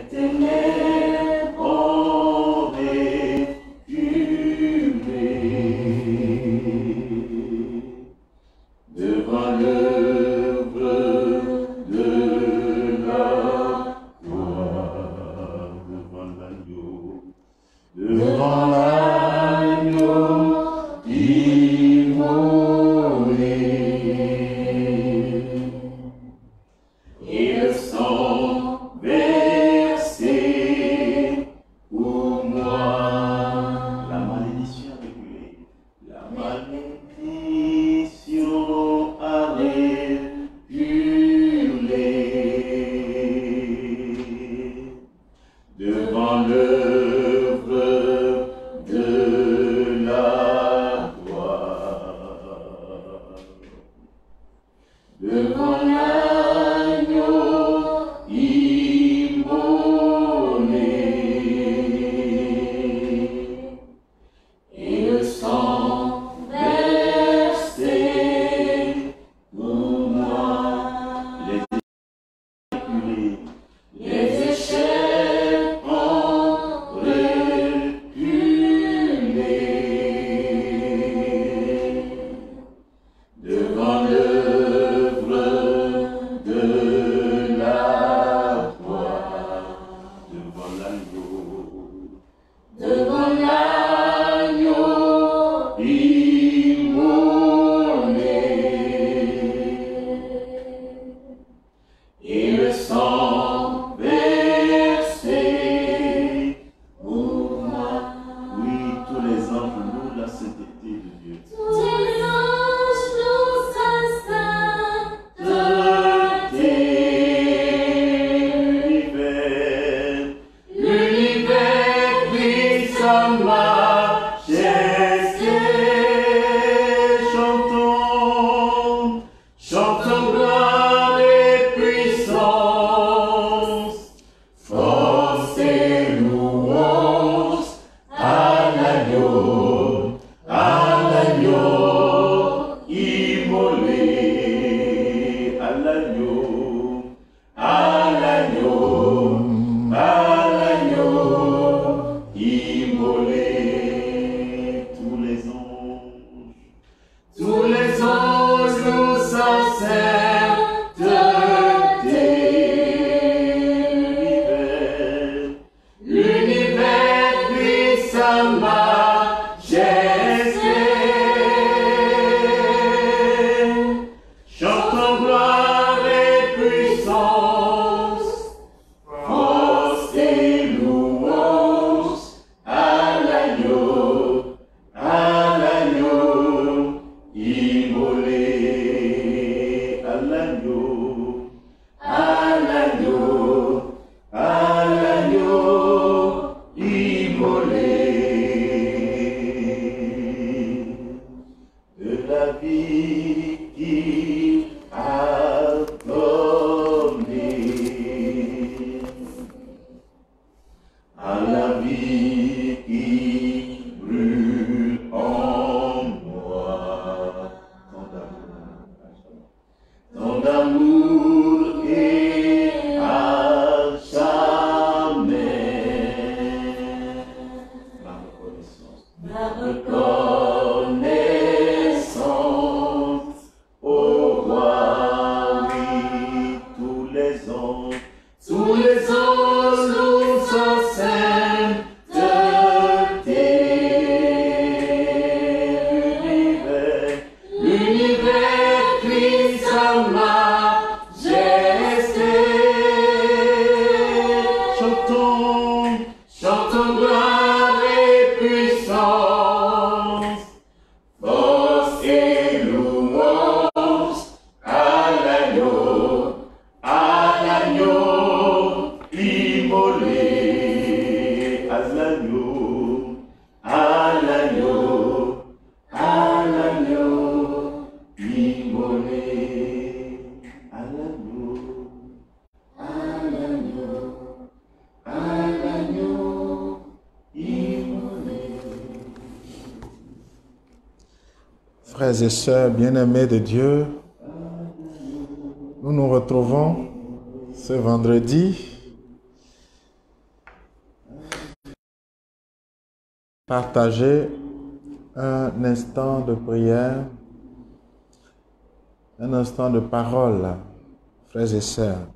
ténèbres ont reculé devant l'œuvre de la croix, devant l'agneau immolé. Et le sang versé pour moi. La malédiction a reculé. La malédiction a reculé devant l'œuvre de la croix, devant l'agneau immolé. Et le sang versé pour moi. Les échecs ont reculé devant l'œuvre de la croix, devant l'agneau immolé. Et le sang versé pour moi. Oui, tous les anges louent la sainteté de Dieu. Tous les anges louent sa sainteté. L'univers brille sa majesté. Chantons, chantons gloire et puissance, force et louange à l'agneau immolé, à l'agneau immolé. Tous les anges louent sa sainteté. L'univers brille sa majesté. Chantons gloire et puissance, force et louange à l'agneau immolé, à l'agneau immolé. De la vie qui a donné à la vie qui brûle en moi. Tant d'amour et à jamais. La reconnaissance au roi, oui, tous les anges louent sa sainteté. L'univers crie sa majesté. Chantons gloire et puissance, force et louange à l'agneau immolé, à l'agneau immolé, à l'agneau immolé. Frères et sœurs bien-aimés de Dieu, nous nous retrouvons ce vendredi, partager un instant de prière, un instant de parole, frères et sœurs.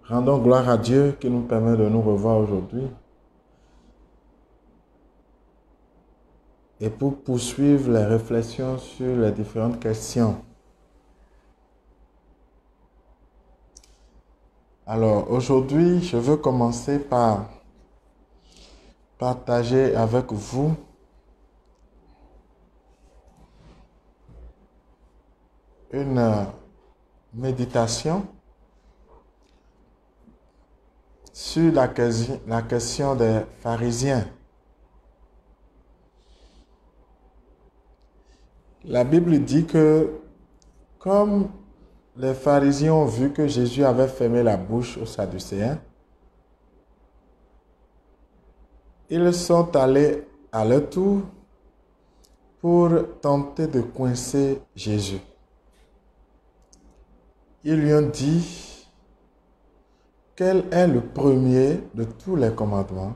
Rendons gloire à Dieu qui nous permet de nous revoir aujourd'hui. Et pour poursuivre les réflexions sur les différentes questions. Alors, aujourd'hui, je veux commencer par partager avec vous une méditation sur la question des pharisiens. La Bible dit que comme les pharisiens ont vu que Jésus avait fermé la bouche aux Sadducéens, ils sont allés à leur tour pour tenter de coincer Jésus. Ils lui ont dit quel est le premier de tous les commandements,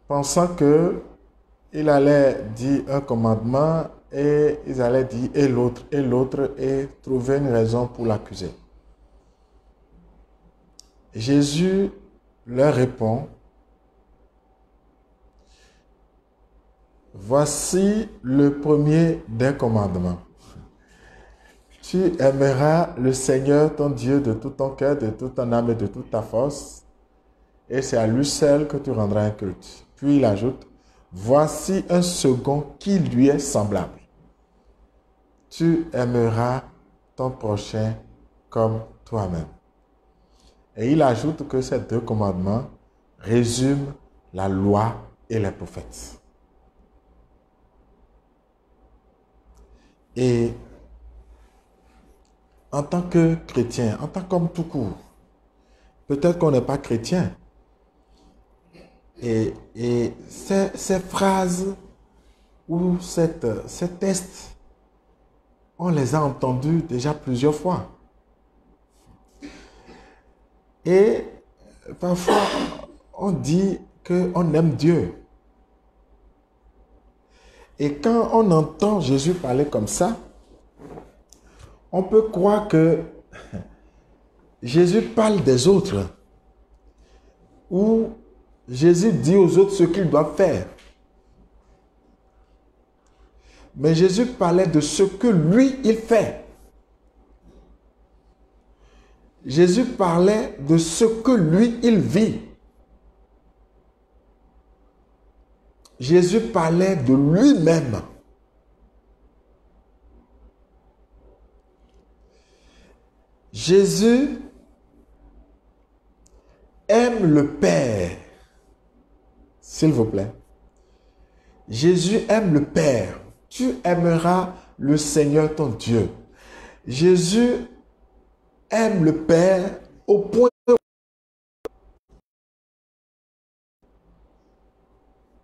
pensant qu'il allait dire un commandement et ils allaient dire et l'autre et trouver une raison pour l'accuser. Jésus leur répond, voici le premier des commandements. Tu aimeras le Seigneur ton Dieu de tout ton cœur, de toute ton âme et de toute ta force, et c'est à lui seul que tu rendras un culte. Puis il ajoute, voici un second qui lui est semblable. Tu aimeras ton prochain comme toi-même. Et il ajoute que ces deux commandements résument la loi et les prophètes. Et en tant que chrétien, en tant qu'homme tout court, peut-être qu'on n'est pas chrétien. Et ces phrases ou ces textes, on les a entendus déjà plusieurs fois. Et parfois, on dit qu'on aime Dieu. Et quand on entend Jésus parler comme ça, on peut croire que Jésus parle des autres. Ou Jésus dit aux autres ce qu'ils doivent faire. Mais Jésus parlait de ce que lui, il fait. Jésus parlait de ce que lui, il vit. Jésus parlait de lui-même. Jésus aime le Père. S'il vous plaît. Jésus aime le Père. Tu aimeras le Seigneur ton Dieu. Jésus aime le Père au point de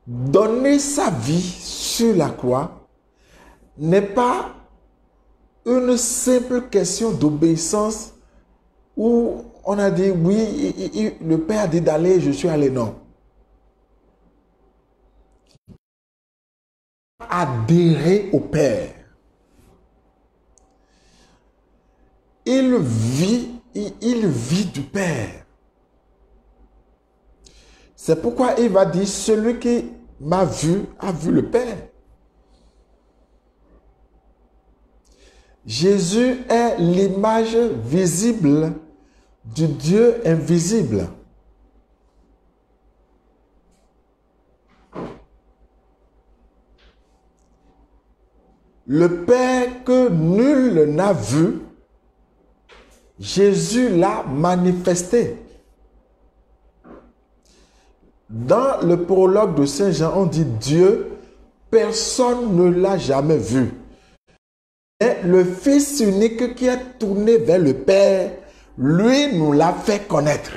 donner sa vie sur la croix n'est pas une simple question d'obéissance où on a dit oui, le Père a dit d'aller, je suis allé, non. Adhérer au Père. Il vit du Père. C'est pourquoi il va dire, celui qui m'a vu a vu le Père. Jésus est l'image visible du Dieu invisible. Le Père que nul n'a vu, Jésus l'a manifesté. Dans le prologue de Saint Jean, on dit Dieu, personne ne l'a jamais vu. Mais le Fils unique qui est tourné vers le Père, lui nous l'a fait connaître.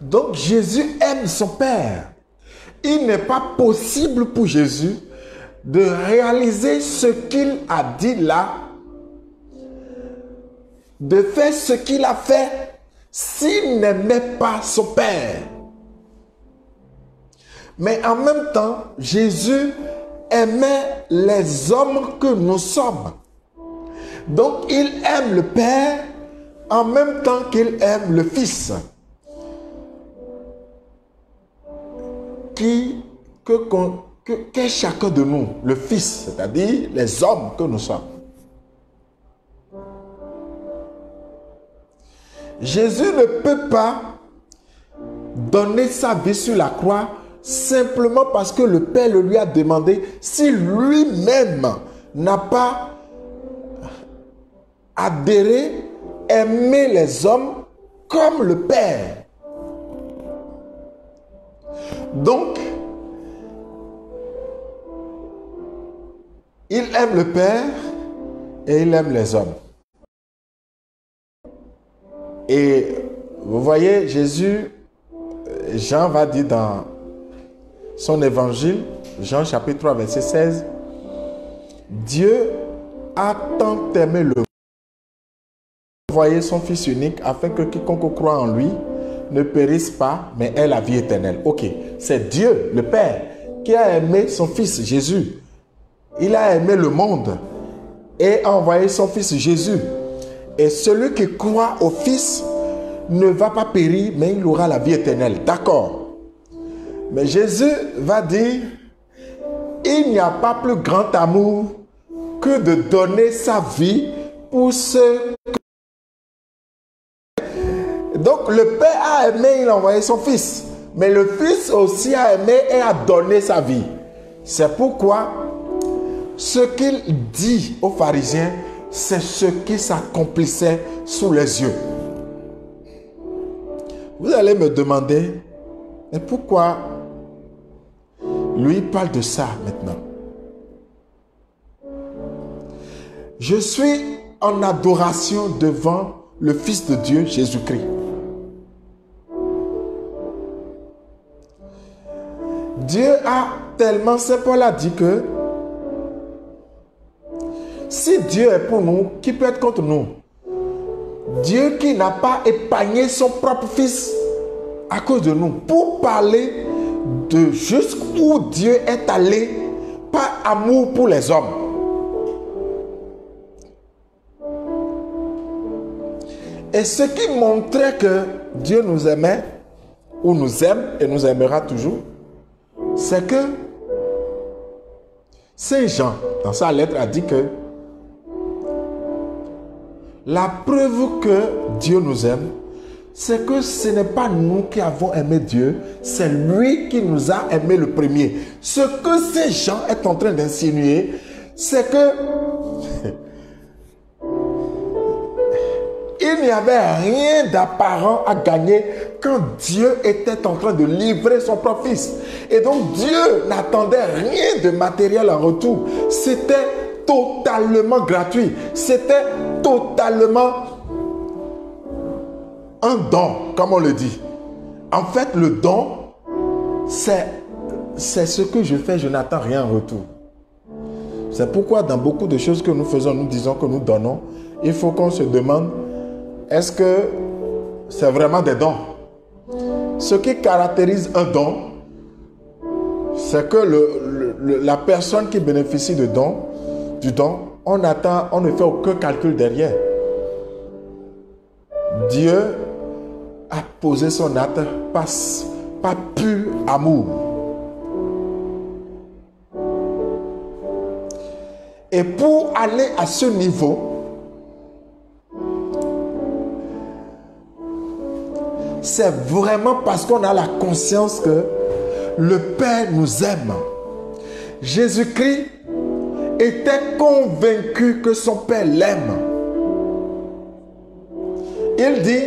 Donc Jésus aime son Père. Il n'est pas possible pour Jésus de réaliser ce qu'il a dit là, de faire ce qu'il a fait s'il n'aimait pas son Père. Mais en même temps, Jésus aimait les hommes que nous sommes. Donc il aime le Père en même temps qu'il aime le Fils. Qu'est chacun de nous, le Fils, c'est-à-dire les hommes que nous sommes. Jésus ne peut pas donner sa vie sur la croix simplement parce que le Père le lui a demandé, si lui-même n'a pas adhéré, aimé les hommes comme le Père. Donc, il aime le Père et il aime les hommes. Et vous voyez, Jésus, Jean va dire dans son évangile, Jean chapitre 3, verset 16, Dieu a tant aimé le monde, envoyé son Fils unique afin que quiconque croit en lui ne périsse pas, mais ait la vie éternelle. Ok, c'est Dieu, le Père, qui a aimé son Fils Jésus. Il a aimé le monde et a envoyé son Fils Jésus. Et celui qui croit au Fils ne va pas périr, mais il aura la vie éternelle. D'accord. Mais Jésus va dire, il n'y a pas plus grand amour que de donner sa vie pour ceux. Donc le Père a aimé, il a envoyé son Fils. Mais le Fils aussi a aimé et a donné sa vie. C'est pourquoi ce qu'il dit aux pharisiens, c'est ce qui s'accomplissait sous les yeux. Vous allez me demander, mais pourquoi lui parle de ça maintenant? Je suis en adoration devant le Fils de Dieu, Jésus-Christ. Dieu a tellement, Saint Paul a dit que si Dieu est pour nous, qui peut être contre nous? Dieu qui n'a pas épargné son propre Fils à cause de nous, pour parler de jusqu'où Dieu est allé par amour pour les hommes. Et ce qui montrait que Dieu nous aimait, ou nous aime et nous aimera toujours, c'est que Saint Jean, dans sa lettre, a dit que la preuve que Dieu nous aime, c'est que ce n'est pas nous qui avons aimé Dieu, c'est lui qui nous a aimé le premier. Ce que Saint Jean est en train d'insinuer, c'est que il n'y avait rien d'apparent à gagner quand Dieu était en train de livrer son propre Fils. Et donc Dieu n'attendait rien de matériel en retour. C'était totalement gratuit. C'était totalement un don, comme on le dit. En fait, le don, c'est ce que je fais, je n'attends rien en retour. C'est pourquoi dans beaucoup de choses que nous faisons, nous disons que nous donnons, il faut qu'on se demande, est-ce que c'est vraiment des dons? Ce qui caractérise un don, c'est que la personne qui bénéficie du don, on ne fait aucun calcul derrière. Dieu a posé son acte par pur amour. Et pour aller à ce niveau, c'est vraiment parce qu'on a la conscience que le Père nous aime. Jésus-Christ était convaincu que son Père l'aime. Il dit,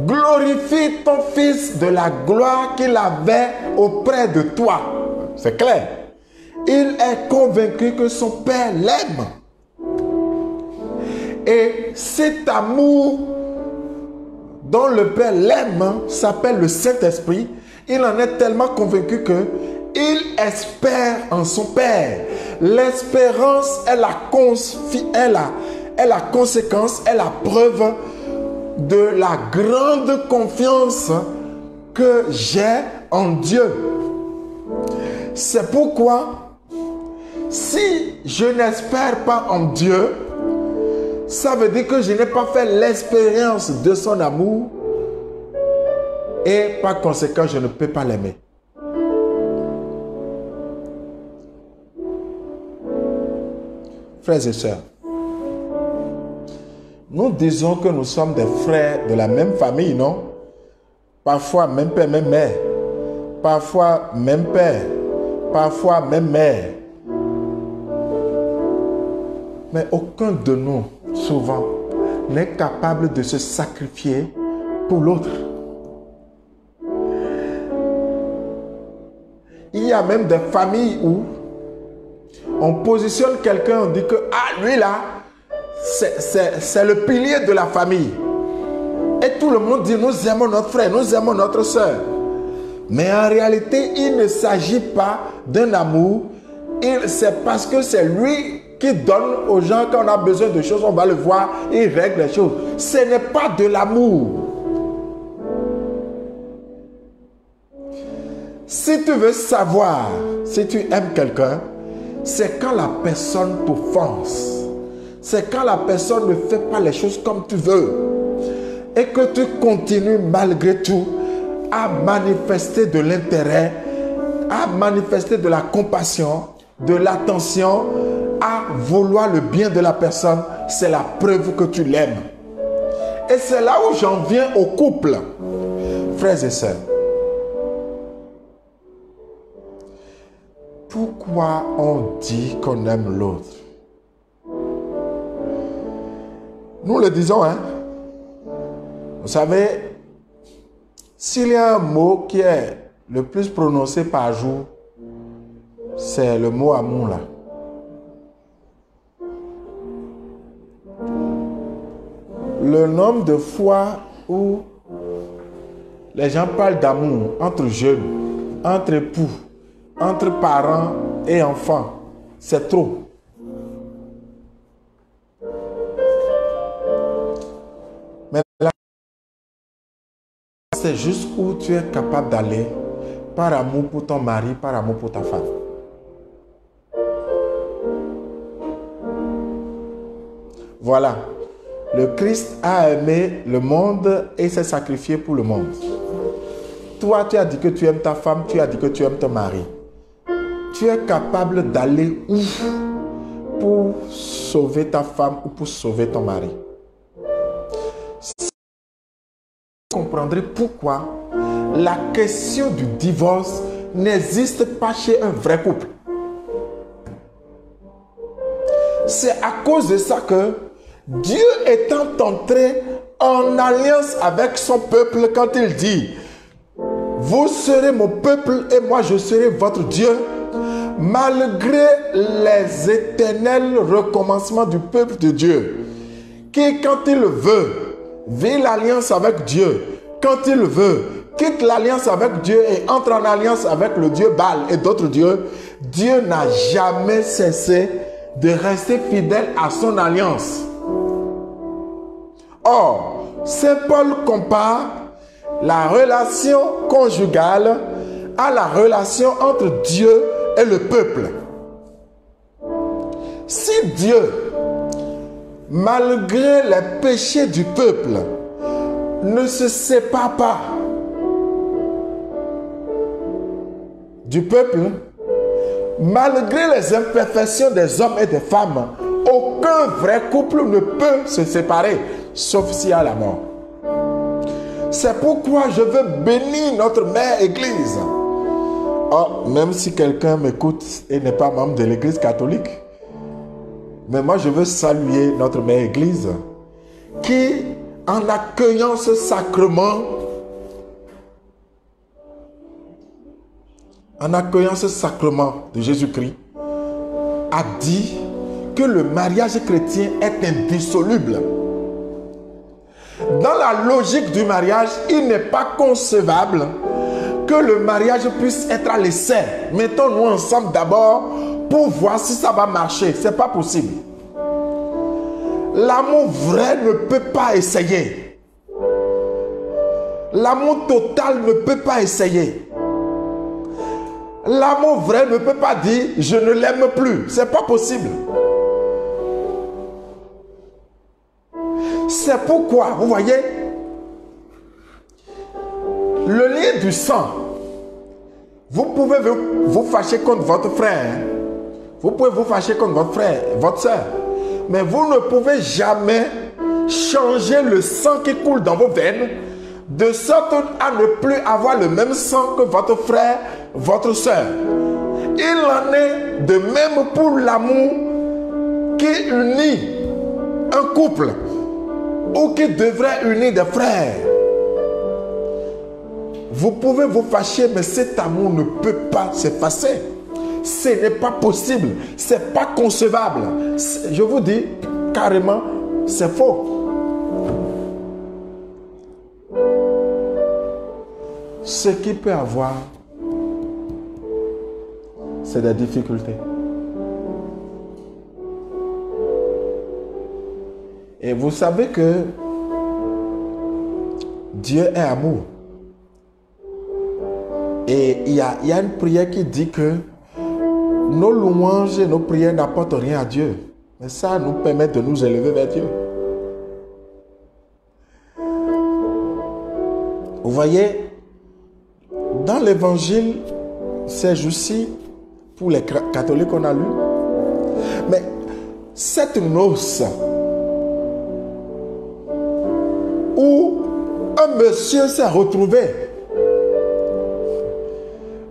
glorifie ton Fils de la gloire qu'il avait auprès de toi. C'est clair. Il est convaincu que son Père l'aime. Et cet amour dont le Père l'aime s'appelle le Saint-Esprit, il en est tellement convaincu que il espère en son Père. L'espérance est la conséquence, est la preuve de la grande confiance que j'ai en Dieu. C'est pourquoi, si je n'espère pas en Dieu, ça veut dire que je n'ai pas fait l'expérience de son amour et par conséquent, je ne peux pas l'aimer. Frères et sœurs, nous disons que nous sommes des frères de la même famille, non? Parfois même père, même mère. Parfois même père. Parfois même mère. Mais aucun de nous, souvent, n'est capable de se sacrifier pour l'autre. Il y a même des familles où on positionne quelqu'un, on dit que ah, lui là, c'est le pilier de la famille. Et tout le monde dit nous aimons notre frère, nous aimons notre soeur. Mais en réalité, il ne s'agit pas d'un amour. C'est parce que c'est lui qui donne aux gens quand on a besoin de choses, on va le voir, il règle les choses. Ce n'est pas de l'amour. Si tu veux savoir si tu aimes quelqu'un, c'est quand la personne t'offense. C'est quand la personne ne fait pas les choses comme tu veux. Et que tu continues malgré tout à manifester de l'intérêt, à manifester de la compassion, de l'attention, à vouloir le bien de la personne. C'est la preuve que tu l'aimes. Et c'est là où j'en viens au couple. Frères et sœurs, pourquoi on dit qu'on aime l'autre? Nous le disons, hein. Vous savez, s'il y a un mot qui est le plus prononcé par jour, c'est le mot amour là. Le nombre de fois où les gens parlent d'amour entre jeunes, entre époux, entre parents et enfants, c'est trop. Mais là, c'est juste où tu es capable d'aller par amour pour ton mari, par amour pour ta femme. Voilà. Le Christ a aimé le monde et s'est sacrifié pour le monde. Toi, tu as dit que tu aimes ta femme, tu as dit que tu aimes ton mari. Tu es capable d'aller où pour sauver ta femme ou pour sauver ton mari? Vous comprendrez pourquoi la question du divorce n'existe pas chez un vrai couple. C'est à cause de ça que Dieu étant entré en alliance avec son peuple quand il dit « Vous serez mon peuple et moi je serai votre Dieu », malgré les éternels recommencements du peuple de Dieu, qui quand il veut, vit l'alliance avec Dieu, quand il veut, quitte l'alliance avec Dieu et entre en alliance avec le Dieu Baal et d'autres dieux, Dieu n'a jamais cessé de rester fidèle à son alliance. Or, Saint Paul compare la relation conjugale à la relation entre Dieu et le peuple. Si Dieu, malgré les péchés du peuple, ne se sépare pas du peuple, malgré les imperfections des hommes et des femmes, aucun vrai couple ne peut se séparer, sauf s'il y a la mort. C'est pourquoi je veux bénir notre mère Église. Oh, même si quelqu'un m'écoute et n'est pas membre de l'Église catholique, mais moi je veux saluer notre mère Église qui, en accueillant ce sacrement, de Jésus-Christ, a dit que le mariage chrétien est indissoluble. Dans la logique du mariage, il n'est pas concevable que le mariage puisse être à l'essai. Mettons-nous ensemble d'abord pour voir si ça va marcher. Ce n'est pas possible. L'amour vrai ne peut pas essayer. L'amour total ne peut pas essayer. L'amour vrai ne peut pas dire « je ne l'aime plus ». Ce n'est pas possible. C'est pourquoi, vous voyez, le lien du sang, vous pouvez vous fâcher contre votre frère. Vous pouvez vous fâcher contre votre frère, votre soeur. Mais vous ne pouvez jamais changer le sang qui coule dans vos veines de sorte à ne plus avoir le même sang que votre frère, votre soeur. Il en est de même pour l'amour qui unit un couple ou qui devrait unir des frères. Vous pouvez vous fâcher, mais cet amour ne peut pas s'effacer. Ce n'est pas possible. Ce n'est pas concevable. Je vous dis carrément, c'est faux. Ce qui peut avoir, c'est des difficultés. Et vous savez que Dieu est amour. Et il y a une prière qui dit que nos louanges et nos prières n'apportent rien à Dieu. Mais ça nous permet de nous élever vers Dieu. Vous voyez, dans l'évangile, ces jours-ci, pour les catholiques qu'on a lu, mais cette noce où un monsieur s'est retrouvé,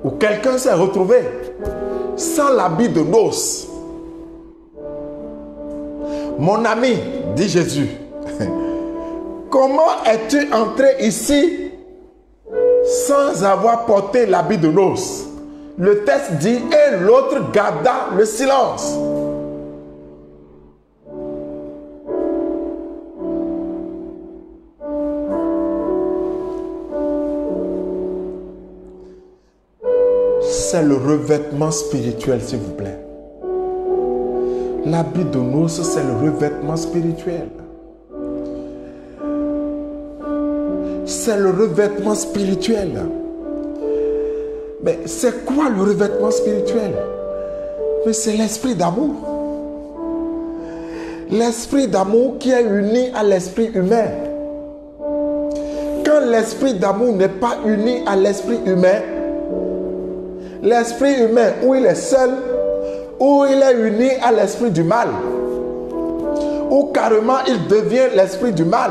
ou quelqu'un s'est retrouvé sans l'habit de noces. Mon ami, dit Jésus, comment es-tu entré ici sans avoir porté l'habit de noces? Le texte dit, et l'autre garda le silence. C'est le revêtement spirituel, s'il vous plaît. L'habit de noces, c'est le revêtement spirituel. C'est le revêtement spirituel. Mais c'est quoi le revêtement spirituel? Mais c'est l'esprit d'amour. L'esprit d'amour qui est uni à l'esprit humain. Quand l'esprit d'amour n'est pas uni à l'esprit humain, l'esprit humain, où il est seul, où il est uni à l'esprit du mal, ou carrément il devient l'esprit du mal.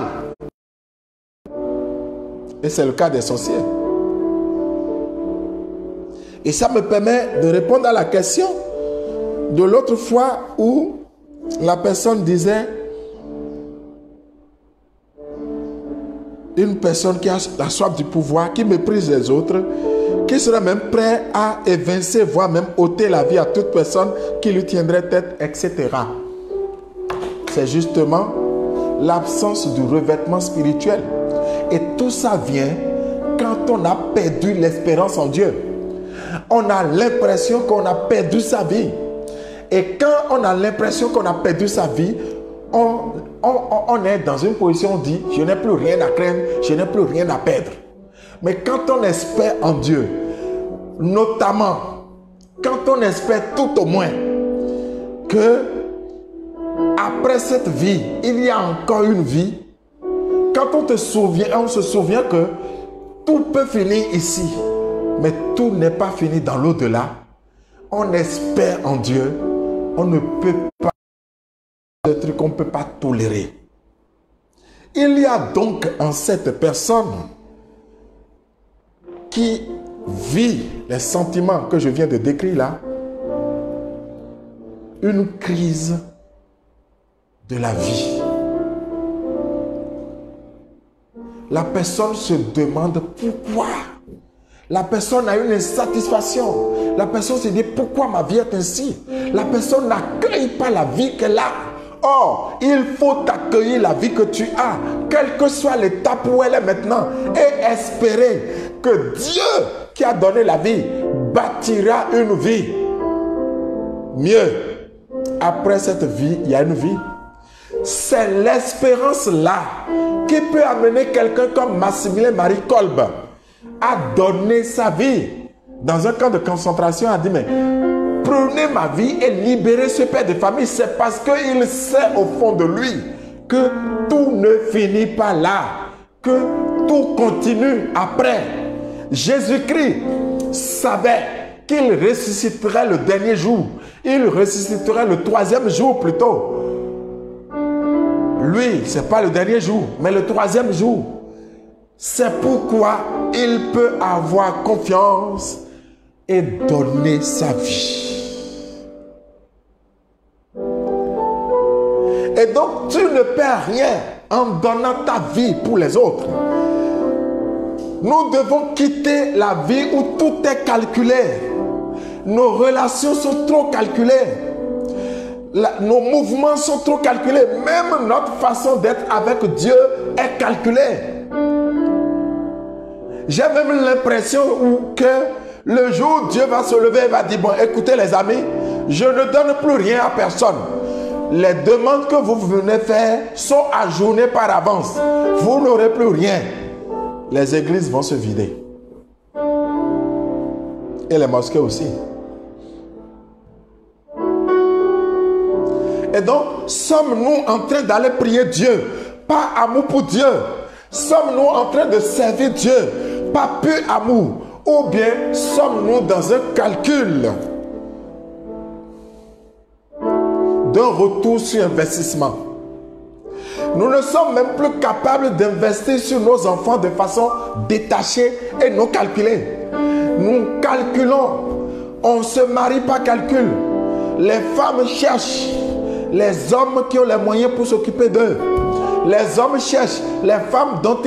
Et c'est le cas des sorciers. Et ça me permet de répondre à la question de l'autre fois où la personne disait, une personne qui a la soif du pouvoir, qui méprise les autres, qui serait même prêt à évincer, voire même ôter la vie à toute personne qui lui tiendrait tête, etc. C'est justement l'absence du revêtement spirituel. Et tout ça vient quand on a perdu l'espérance en Dieu. On a l'impression qu'on a perdu sa vie. Et quand on a l'impression qu'on a perdu sa vie, on est dans une position où on dit, je n'ai plus rien à craindre, je n'ai plus rien à perdre. Mais quand on espère en Dieu, notamment quand on espère tout au moins que après cette vie, il y a encore une vie, quand on se souvient que tout peut finir ici, mais tout n'est pas fini dans l'au-delà. On espère en Dieu, on ne peut pas, ce truc qu'on ne peut pas tolérer. Il y a donc en cette personne qui vit les sentiments que je viens de décrire là, une crise de la vie. La personne se demande pourquoi. La personne a une insatisfaction. La personne se dit pourquoi ma vie est ainsi. La personne n'accueille pas la vie qu'elle a Or, il faut accueillir la vie que tu as, quelle que soit l'étape où elle est maintenant, et espérer que Dieu qui a donné la vie bâtira une vie. Mieux, après cette vie, il y a une vie. C'est l'espérance là qui peut amener quelqu'un comme Maximilien Marie Kolbe à donner sa vie dans un camp de concentration, a dit mais prenez ma vie et libérez ce père de famille. C'est parce qu'il sait au fond de lui que tout ne finit pas là, que tout continue après. Jésus-Christ savait qu'il ressusciterait le dernier jour. Il ressusciterait le 3e jour plutôt. Lui, ce n'est pas le dernier jour, mais le 3e jour. C'est pourquoi il peut avoir confiance et donner sa vie. Et donc, tu ne perds rien en donnant ta vie pour les autres. Nous devons quitter la vie où tout est calculé. Nos relations sont trop calculées. Nos mouvements sont trop calculés. Même notre façon d'être avec Dieu est calculée. J'ai même l'impression que le jour où Dieu va se lever et va dire, bon, écoutez les amis, je ne donne plus rien à personne. Les demandes que vous venez faire sont ajournées par avance. Vous n'aurez plus rien. Les églises vont se vider. Et les mosquées aussi. Et donc, sommes-nous en train d'aller prier Dieu par amour pour Dieu? Sommes-nous en train de servir Dieu par pur amour? Ou bien sommes-nous dans un calcul d'un retour sur investissement? Nous ne sommes même plus capables d'investir sur nos enfants de façon détachée et non calculée. Nous calculons. On ne se marie par calcul. Les femmes cherchent les hommes qui ont les moyens pour s'occuper d'eux. Les hommes cherchent les femmes dont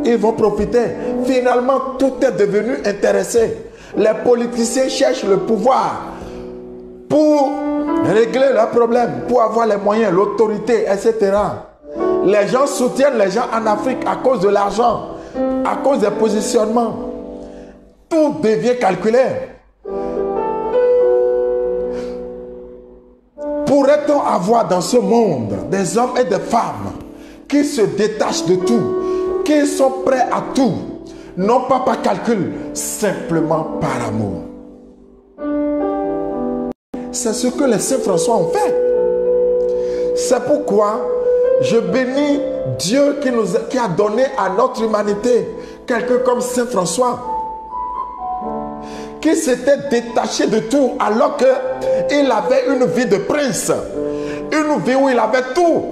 ils vont profiter. Finalement, tout est devenu intéressé. Les politiciens cherchent le pouvoir pour régler leurs problèmes, pour avoir les moyens, l'autorité, etc. Les gens soutiennent les gens en Afrique à cause de l'argent, à cause des positionnements. Tout devient calculé. Pourrait-on avoir dans ce monde des hommes et des femmes qui se détachent de tout, qui sont prêts à tout, non pas par calcul, simplement par amour? C'est ce que les saints François ont fait. C'est pourquoi je bénis Dieu qui a donné à notre humanité quelqu'un comme Saint François, qui s'était détaché de tout alors qu'il avait une vie de prince, une vie où il avait tout.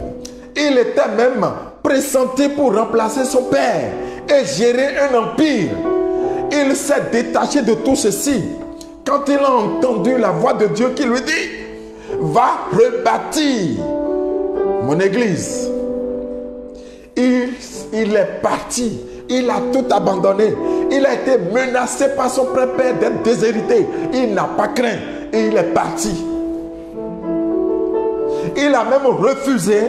Il était même pressenti pour remplacer son père et gérer un empire. Il s'est détaché de tout ceci quand il a entendu la voix de Dieu qui lui dit: va rebâtir mon église. Il est parti. Il a tout abandonné. Il a été menacé par son propre père d'être déshérité. Il n'a pas craint et il est parti. Il a même refusé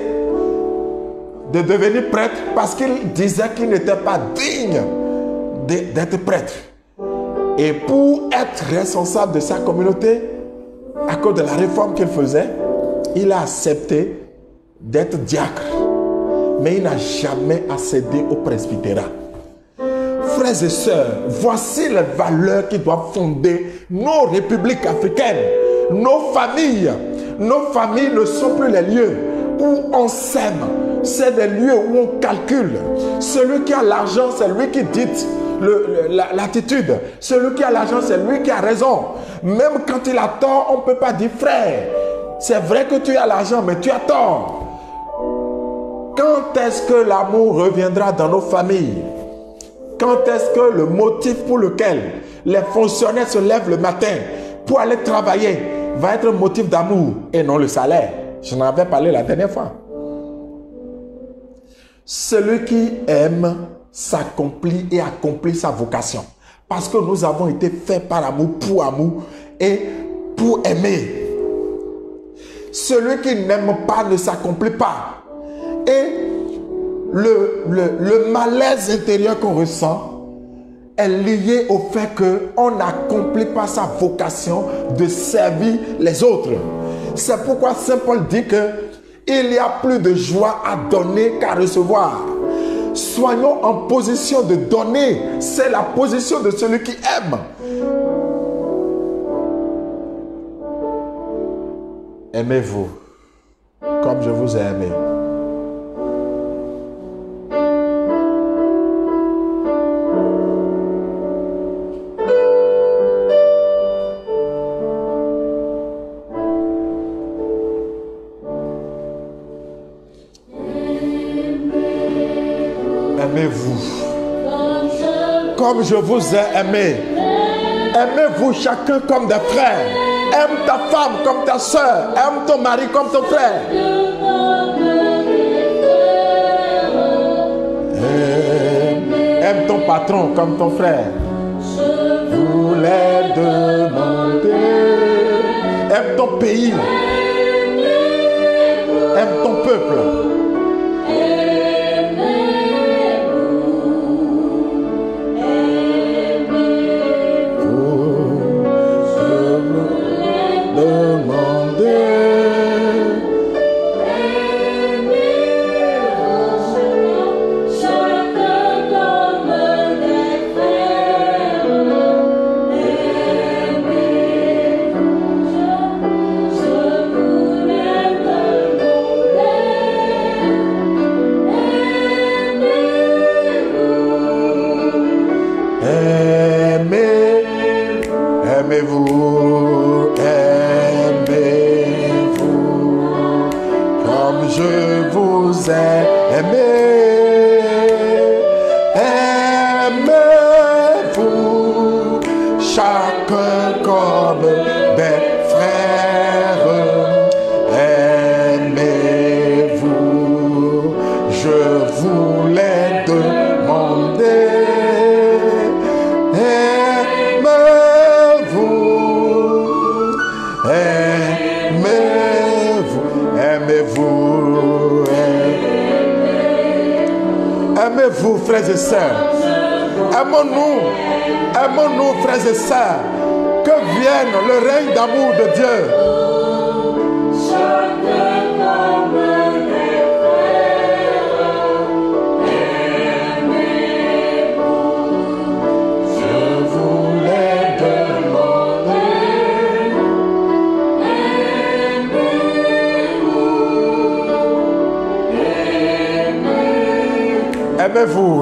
de devenir prêtre parce qu'il disait qu'il n'était pas digne d'être prêtre. Et pour être responsable de sa communauté, à cause de la réforme qu'il faisait, il a accepté d'être diacre. Mais il n'a jamais accédé au presbytérat. Frères et sœurs, voici les valeurs qui doivent fonder nos républiques africaines, nos familles. Nos familles ne sont plus les lieux où on s'aime, c'est des lieux où on calcule. Celui qui a l'argent, c'est lui qui dicte l'attitude. Celui qui a l'argent, c'est lui qui a raison. Même quand il a tort, on ne peut pas dire frère, c'est vrai que tu as l'argent, mais tu as tort. Quand est-ce que l'amour reviendra dans nos familles? Quand est-ce que le motif pour lequel les fonctionnaires se lèvent le matin pour aller travailler va être un motif d'amour et non le salaire? Je n'en avais parlé la dernière fois. Celui qui aime s'accomplit et accomplit sa vocation. Parce que nous avons été faits par amour et pour aimer. celui qui n'aime pas ne s'accomplit pas. Et le malaise intérieur qu'on ressent est lié au fait qu'on n'accomplit pas sa vocation de servir les autres. C'est pourquoi Saint Paul dit qu'il y a plus de joie à donner qu'à recevoir. Soyons en position de donner. C'est la position de celui qui aime. Aimez-vous comme je vous ai aimé. Aimez-vous comme je vous ai aimé. Aimez-vous chacun comme des frères. Aime ta femme comme ta soeur. Aime ton mari comme ton frère. Aime ton patron comme ton frère. Je voulais demander. Aime ton pays. Aime ton peuple. Aimez-vous, aimez-vous, comme je vous ai aimé. Aimez-vous, chacun comme des frères. Aimez-vous, je voulais demander. Aimez-vous, frères et sœurs. Aimons-nous, frères et sœurs. Que vienne le règne d'amour de Dieu. Je voulais demander. Aimez-vous.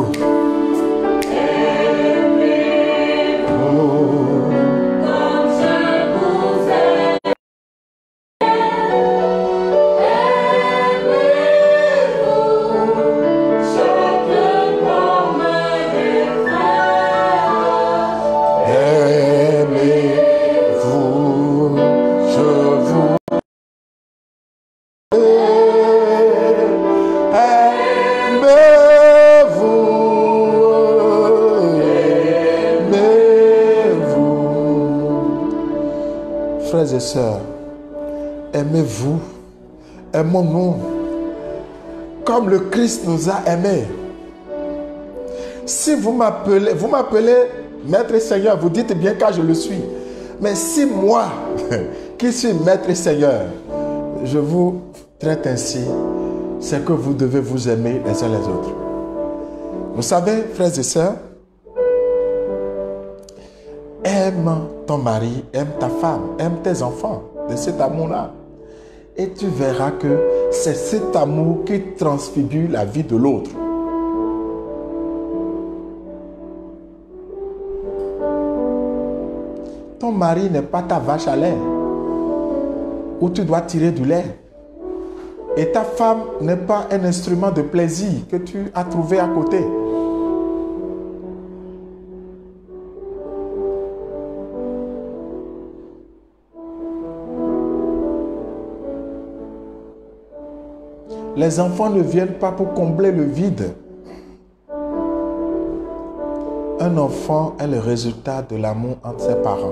Frères et sœurs, aimez-vous, aimons-nous comme le Christ nous a aimés. Si vous m'appelez Maître et Seigneur, vous dites bien car je le suis. Mais si moi, qui suis Maître et Seigneur, je vous traite ainsi, c'est que vous devez vous aimer les uns les autres. Vous savez, frères et sœurs, aime ton mari, aime ta femme, aime tes enfants, de cet amour-là. Et tu verras que c'est cet amour qui transfigure la vie de l'autre. Ton mari n'est pas ta vache à lait, où tu dois tirer du lait. Et ta femme n'est pas un instrument de plaisir que tu as trouvé à côté. Les enfants ne viennent pas pour combler le vide. Un enfant est le résultat de l'amour entre ses parents.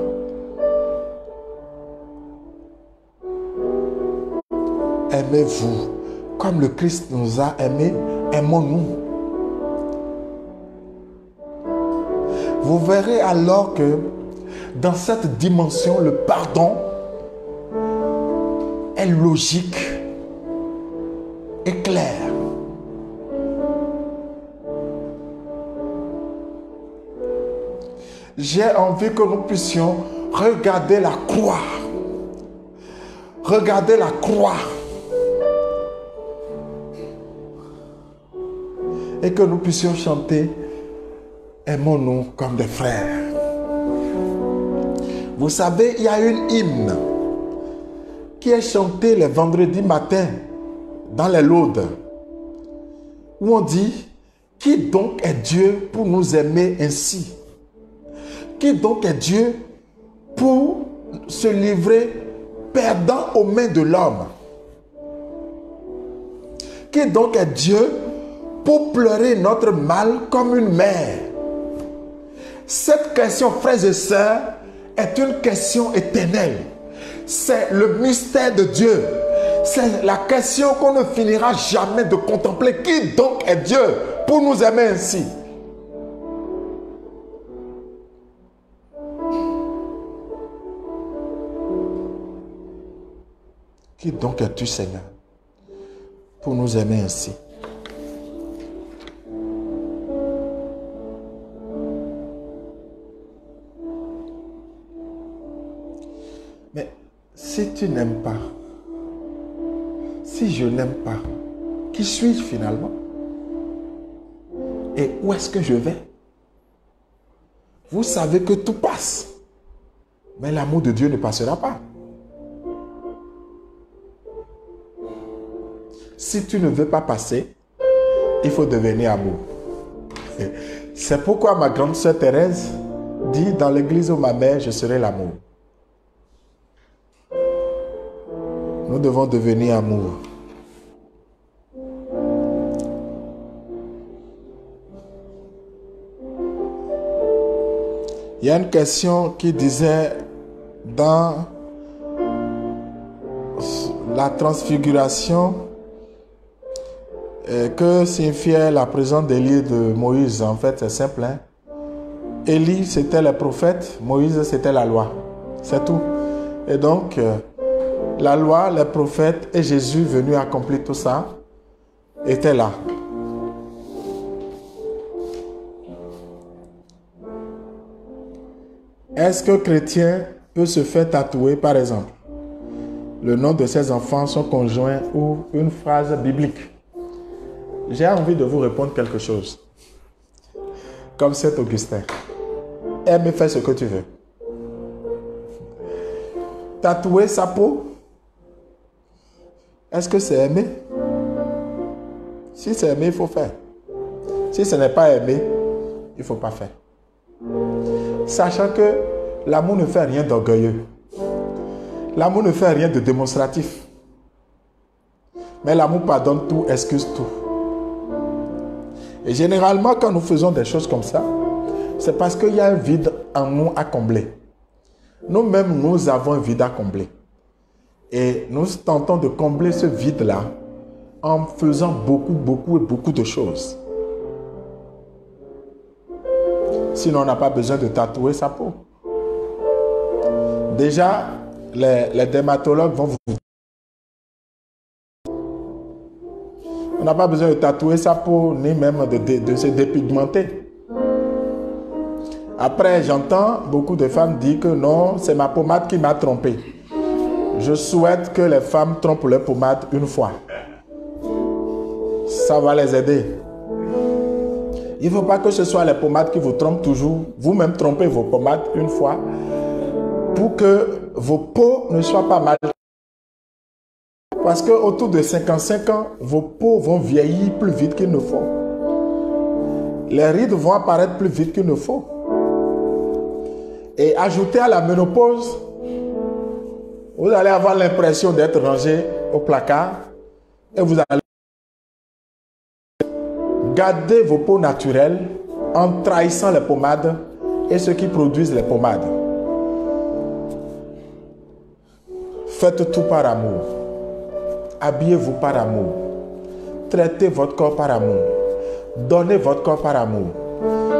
aimez-vous comme le Christ nous a aimés, aimons-nous. Vous verrez alors que dans cette dimension, le pardon est logique et clair. J'ai envie que nous puissions regarder la croix. Regardez la croix. Et que nous puissions chanter « Aimons-nous comme des frères ». Vous savez, il y a une hymne qui est chantée le vendredi matin dans les laudes, où on dit « Qui donc est Dieu pour nous aimer ainsi? Qui donc est Dieu pour se livrer perdant aux mains de l'homme? Qui donc est Dieu pour pleurer notre mal comme une mère? » Cette question, frères et sœurs, est une question éternelle. C'est le mystère de Dieu. C'est la question qu'on ne finira jamais de contempler. Qui donc est Dieu pour nous aimer ainsi? Qui donc es-tu, Seigneur, pour nous aimer ainsi? Mais si tu n'aimes pas, si je n'aime pas, qui suis-je finalement? Et où est-ce que je vais? Vous savez que tout passe, mais l'amour de Dieu ne passera pas. Si tu ne veux pas passer, il faut devenir amour. C'est pourquoi ma grande sœur Thérèse dit dans l'église où ma mère, je serai l'amour. Nous devons devenir amour. Il y a une question qui disait dans la transfiguration que signifiait la présence d'Élie et de Moïse. En fait, c'est simple. Élie, c'était le prophète. Moïse, c'était la loi. C'est tout. Et donc, la loi, les prophètes et Jésus venu accomplir tout ça étaient là. Est-ce que chrétien peut se faire tatouer, par exemple, le nom de ses enfants, son conjoint ou une phrase biblique? J'ai envie de vous répondre quelque chose. Comme Saint Augustin. Aime et fais ce que tu veux. Tatouer sa peau, est-ce que c'est aimer? Si c'est aimer, il faut faire. Si ce n'est pas aimer, il ne faut pas faire. Sachant que l'amour ne fait rien d'orgueilleux. L'amour ne fait rien de démonstratif. Mais l'amour pardonne tout, excuse tout. Et généralement, quand nous faisons des choses comme ça, c'est parce qu'il y a un vide en nous à combler. Nous-mêmes, nous avons un vide à combler. Et nous tentons de combler ce vide-là en faisant beaucoup de choses. Sinon, on n'a pas besoin de tatouer sa peau. Déjà, les dermatologues vont vous... On n'a pas besoin de tatouer sa peau, ni même de se dépigmenter. Après, j'entends beaucoup de femmes dire que non, c'est ma pommade qui m'a trompé. Je souhaite que les femmes trompent leur pommade une fois. Ça va les aider. Il ne faut pas que ce soit les pommades qui vous trompent toujours. Vous-même trompez vos pommades une fois pour que vos peaux ne soient pas mal. Parce qu'autour de 55 ans, vos peaux vont vieillir plus vite qu'il ne faut. Les rides vont apparaître plus vite qu'il ne faut. Et ajouté à la ménopause, vous allez avoir l'impression d'être rangé au placard et vous allez garder vos peaux naturelles en trahissant les pommades et ceux qui produisent les pommades. Faites tout par amour. Habillez-vous par amour. Traitez votre corps par amour. Donnez votre corps par amour.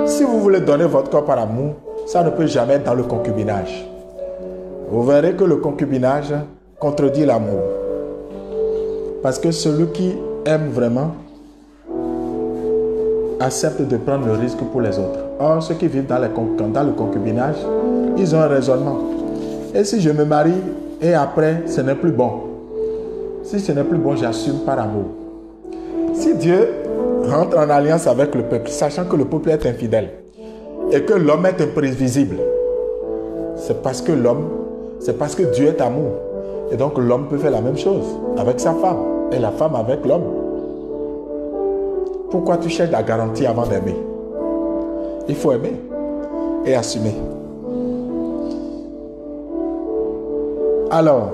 Si vous voulez donner votre corps par amour, ça ne peut jamais être dans le concubinage. Vous verrez que le concubinage contredit l'amour. Parce que celui qui aime vraiment accepte de prendre le risque pour les autres. Or, ceux qui vivent dans le concubinage, ils ont un raisonnement. Et si je me marie et après, ce n'est plus bon. Si ce n'est plus bon, j'assume par amour. Si Dieu rentre en alliance avec le peuple, sachant que le peuple est infidèle et que l'homme est imprévisible, c'est parce que Dieu est amour. Et donc l'homme peut faire la même chose avec sa femme et la femme avec l'homme. Pourquoi tu cherches la garantie avant d'aimer? Il faut aimer et assumer. Alors,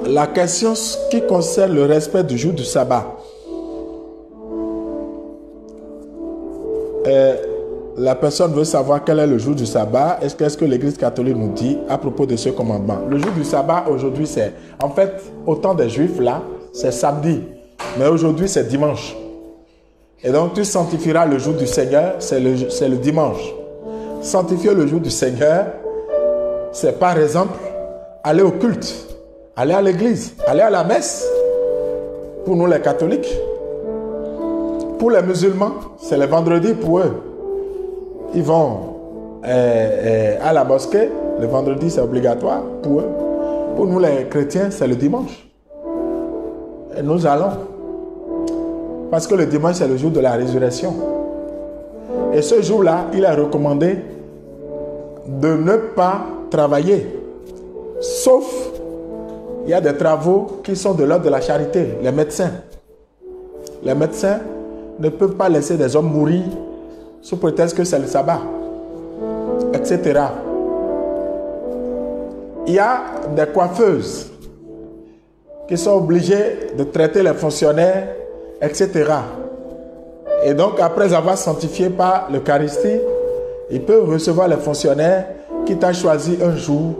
la question qui concerne le respect du jour du sabbat. La personne veut savoir quel est le jour du sabbat. Qu'est-ce que l'Église catholique nous dit à propos de ce commandement? Le jour du sabbat, aujourd'hui, c'est... En fait, au temps des Juifs, là, c'est samedi. Mais aujourd'hui, c'est dimanche. Et donc, tu sanctifieras le jour du Seigneur, c'est le dimanche. Sanctifier le jour du Seigneur, c'est par exemple aller au culte, aller à l'église, aller à la messe. Pour nous, les catholiques. Pour les musulmans, c'est le vendredi pour eux. Ils vont à la mosquée. Le vendredi, c'est obligatoire pour eux. Pour nous, les chrétiens, c'est le dimanche. Et nous allons. Parce que le dimanche, c'est le jour de la résurrection. Et ce jour-là, il est recommandé de ne pas travailler. Sauf, il y a des travaux qui sont de l'ordre de la charité. Les médecins. Les médecins ne peuvent pas laisser des hommes mourir sous prétexte que c'est le sabbat, etc. Il y a des coiffeuses qui sont obligées de traiter les fonctionnaires, etc. Et donc, après avoir sanctifié par l'Eucharistie, ils peuvent recevoir les fonctionnaires qui t'ont choisi un jour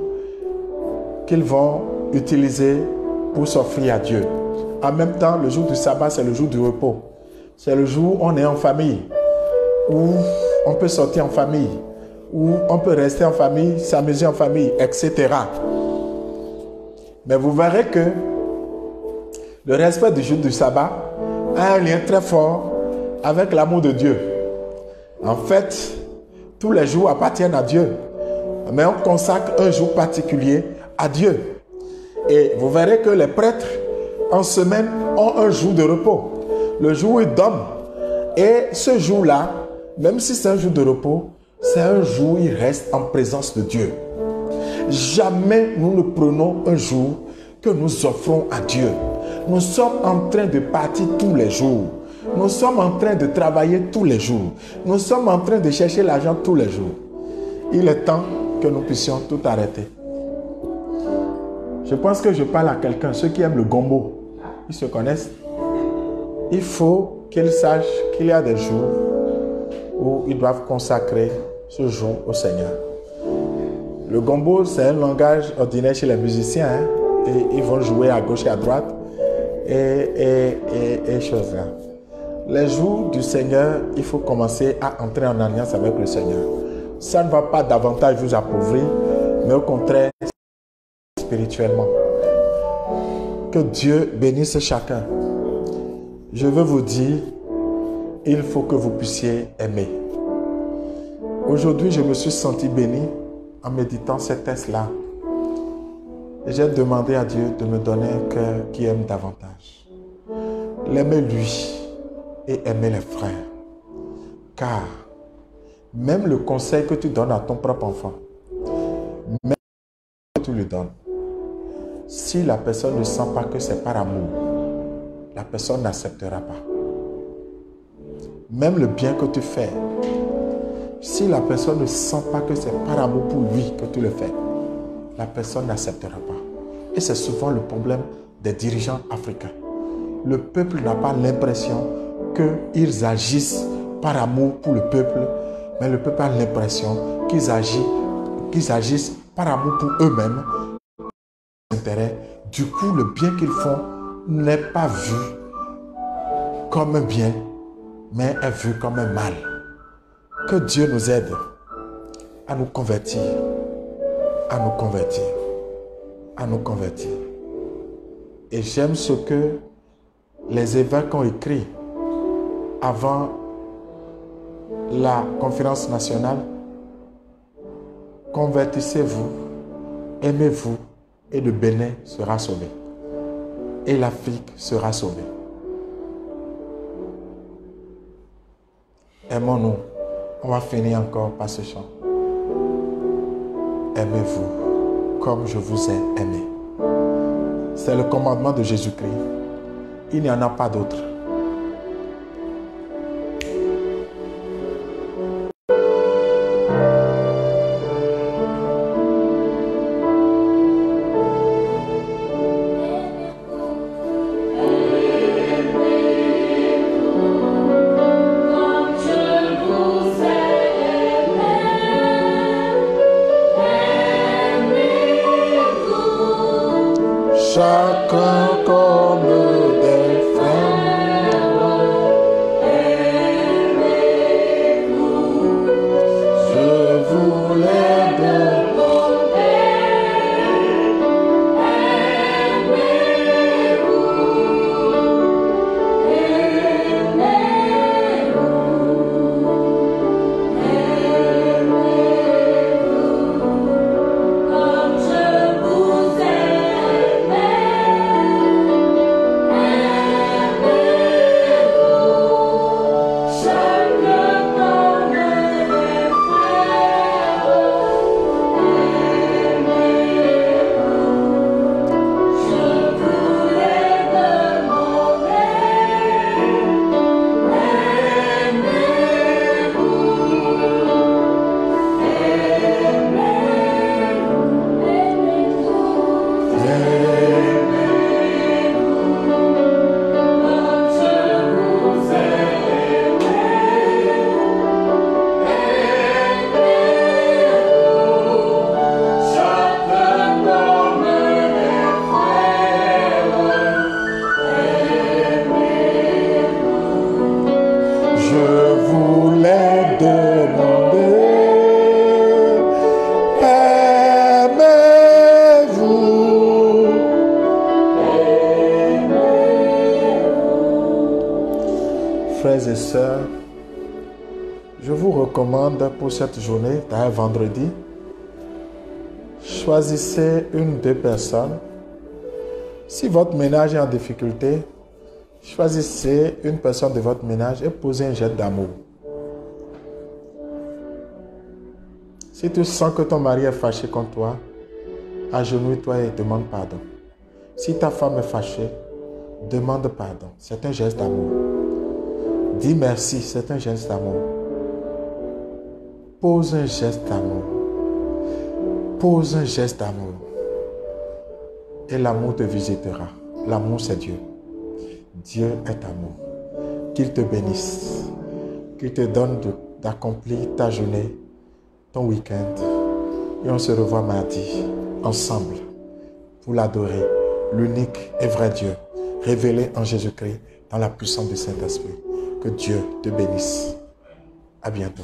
qu'ils vont utiliser pour s'offrir à Dieu. En même temps, le jour du sabbat, c'est le jour du repos. C'est le jour où on est en famille, où on peut sortir en famille, où on peut rester en famille, s'amuser en famille, etc. Mais vous verrez que le respect du jour du sabbat a un lien très fort avec l'amour de Dieu. En fait, tous les jours appartiennent à Dieu, mais on consacre un jour particulier à Dieu. Et vous verrez que les prêtres, en semaine, ont un jour de repos, le jour où ils dorment. Et ce jour-là, même si c'est un jour de repos, c'est un jour où ils restent en présence de Dieu. Jamais nous ne prenons un jour que nous offrons à Dieu. Nous sommes en train de partir tous les jours. Nous sommes en train de travailler tous les jours. Nous sommes en train de chercher l'argent tous les jours. Il est temps que nous puissions tout arrêter. Je pense que je parle à quelqu'un, ceux qui aiment le gombo, ils se connaissent. Il faut qu'ils sachent qu'il y a des jours où ils doivent consacrer ce jour au Seigneur. Le gombo, c'est un langage ordinaire chez les musiciens, hein, et ils vont jouer à gauche et à droite et choses là. Les jours du Seigneur, il faut commencer à entrer en alliance avec le Seigneur. Ça ne va pas davantage vous appauvrir, mais au contraire, spirituellement. Que Dieu bénisse chacun. Je veux vous dire, il faut que vous puissiez aimer. Aujourd'hui, je me suis senti béni en méditant ces textes-là. Et j'ai demandé à Dieu de me donner un cœur qui aime davantage. L'aimer lui et aimer les frères. Car même le conseil que tu donnes à ton propre enfant, même que tu lui donnes, si la personne ne sent pas que c'est par amour, la personne n'acceptera pas. Même le bien que tu fais, si la personne ne sent pas que c'est par amour pour lui que tu le fais, la personne n'acceptera pas. Et c'est souvent le problème des dirigeants africains. Le peuple n'a pas l'impression qu'ils agissent par amour pour le peuple, mais le peuple a l'impression qu'ils agissent par amour pour eux-mêmes, intérêt Du coup, le bien qu'ils font n'est pas vu comme un bien, mais est vu comme un mal. Que Dieu nous aide à nous convertir, à nous convertir, à nous convertir. Et j'aime ce que les évêques ont écrit avant la conférence nationale. Convertissez-vous, aimez-vous, et le Bénin sera sauvé. Et l'Afrique sera sauvée. Aimons-nous. On va finir encore par ce chant. Aimez-vous comme je vous ai aimé. C'est le commandement de Jésus-Christ. Il n'y en a pas d'autre. Chacun comme des frères, je voulais frères et sœurs, je vous recommande pour cette journée, d'un vendredi, choisissez une ou deux personnes. Si votre ménage est en difficulté, choisissez une personne de votre ménage et posez un geste d'amour. Si tu sens que ton mari est fâché contre toi, agenouille-toi et demande pardon. Si ta femme est fâchée, demande pardon. C'est un geste d'amour. Dis merci, c'est un geste d'amour. Pose un geste d'amour. Pose un geste d'amour. Et l'amour te visitera. L'amour, c'est Dieu. Dieu est amour. Qu'il te bénisse. Qu'il te donne d'accomplir ta journée, ton week-end. Et on se revoit mardi, ensemble, pour l'adorer. L'unique et vrai Dieu, révélé en Jésus-Christ, dans la puissance du Saint-Esprit. Que Dieu te bénisse. À bientôt.